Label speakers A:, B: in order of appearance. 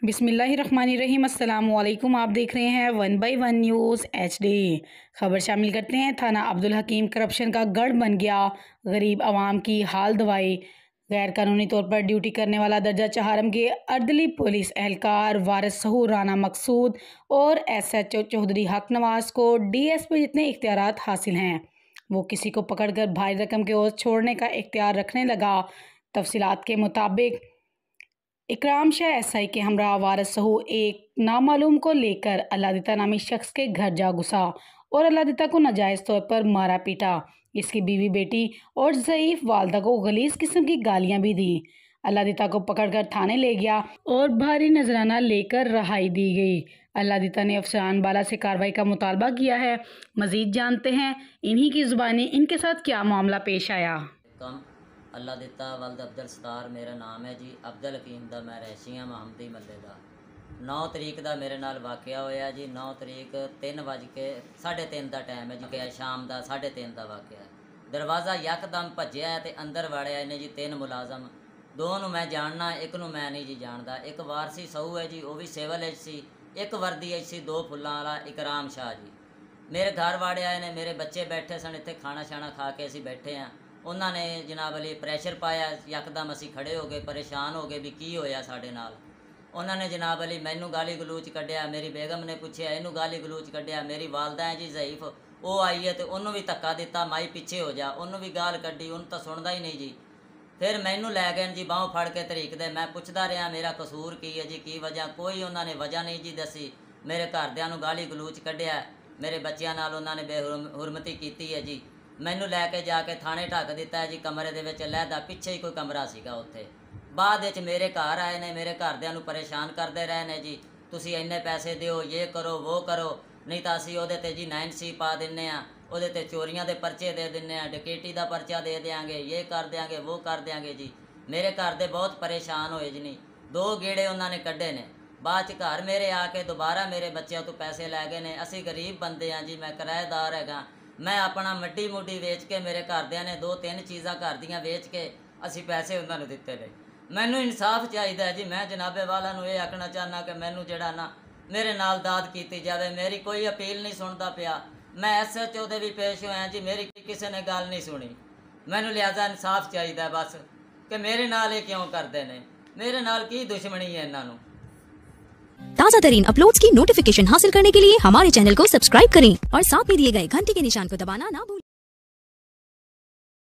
A: बिस्मिल्लाहिर्रहमानिर्रहीम। अस्सलाम वालेकुम। आप देख रहे हैं 1/1 न्यूज़ HD। खबर शामिल करते हैं। थाना अब्दुल हकीम करप्शन का गढ़ बन गया, गरीब आवाम की हाल दवाई। गैर कानूनी तौर पर ड्यूटी करने वाला दर्जा चहारम के अर्दली पुलिस एहलकार वारिस सहूर राना मकसूद और SHO चौधरी हक नवाज को DSP जितने इख्तियारात हासिल हैं, वो किसी को पकड़कर भारी रकम के ओर छोड़ने का इख्तियार रखने लगा। तफसीलात के मुताबिक इकराम शाह SI के हमरा वारिस सहूर एक नामालूम को लेकर अल्लादिता नामी शख्स के घर जा घुसा और अल्लादिता को नाजायज़ तौर पर मारा पीटा। इसकी बीवी, बेटी और ज़ईफ़ वालदा को गलीज़ किस्म की गालियां भी दी। अल्लादिता को पकड़कर थाने ले गया और भारी नजराना लेकर रहाई दी गई। अल्लादिता ने अफसरान बाला से कार्रवाई का मुतालबा किया है। मज़ीद जानते हैं इन्हीं की ज़ुबानी इनके साथ क्या मामला पेश आया।
B: अल्लादिता वल्द अब्दुल सतार मेरा नाम है जी। अब्दुल हकीम दा मैं रहशी हाँ महमदी मल्ले का। 9 तरीक का मेरे नाल वाक़या होया जी। 9 तरीक 3:3:30 का टाइम है जी। शाम का 3:30 का वाक़या। दरवाज़ा यकदम भज्या है तो अंदर वाड़िया इन्हें जी 3 मुलाजम। 2 नूं मैं जानना, एक नूं मैं नहीं जी जानता। एक वारसी सहू है जी, वह भी सिविल सी। एक वर्दी सी 2 फुल्लां वाला इकराम शाह जी। मेरे घर वाड़िया ने, मेरे बच्चे बैठे सन इत्थे, खाना शाना खा के असीं बैठे हाँ। उन्होंने जनाब अली प्रैशर पाया, यकदम असी खड़े हो गए, परेशान हो गए भी की होया साडे नाल। उन्होंने जनाब अली मैनू गाली गलूच कढ़िया, मेरी बेगम ने पूछया, इनू गाली गलूच कढ़िया। मेरी वालदा है जी ज़ईफ़, वो आई है तो उन्होंने भी धक्का दिता, माई पीछे हो जा, उन्होंने भी गाल कढ़ी, उन्होंने तो सुनता ही नहीं जी। फिर मैनू लै गए जी बाहों फड़ के तरीक दे। मैं पुछदा रहा मेरा कसूर की है जी, की वजह, कोई उन्होंने वजह नहीं जी दसी। मेरे घरदियां नू गाली गलूच कढ़िया, मेरे बच्चों नाल उन्होंने बेहुरमती की है जी। मैनू लैके जाके थाने ढक दिता है जी। कमरे दे विच लहदा पिछे ही कोई कमरा सीगा उत्थे। बाद विच मेरे घर आए ने, मेरे घरदियां नू परेशान करते रहे ने जी, तुसी इन्ने पैसे दिओ, ये करो वो करो, नहीं तो असी उहदे ते जी 9C पा दिन्ने आ, उहदे ते चोरियां दे परचे दे दिन्ने आ, डकैती दा परचा दे देंगे, ये कर देंगे वो कर देंगे जी। मेरे घर दे बहुत परेशान होए जी। नहीं 2 गेड़े उन्होंने कढ़े ने। बाद च घर मेरे आके दोबारा मेरे बच्चों तो पैसे लै गए ने। असी गरीब बंदे हाँ जी, मैं किराएदार हैगा। मैं अपना मड्डी मुड्डी वेच के, मेरे घरदियां ने 2-3 चीज़ां घर दियां वेच के असी पैसे उन्होंने दिते ने। मैनू इंसाफ चाहिए जी। मैं जनाबे वाला नू ये आखना चाहना कि मैनू जड़ा ना मेरे नाल दाद की जाए। मेरी कोई अपील नहीं सुनता पिया। मैं SHO दे भी पेश होया जी, मेरी किसी ने गल नहीं सुनी। मैनू लिहाजा इंसाफ चाहिए बस, कि मेरे नाल ये क्यों करते हैं, मेरे नाल की दुश्मनी है इन्हों।
C: ताज़ा तरीन अपलोड्स की नोटिफिकेशन हासिल करने के लिए हमारे चैनल को सब्सक्राइब करें और साथ में दिए गए घंटी के निशान को दबाना ना भूलें।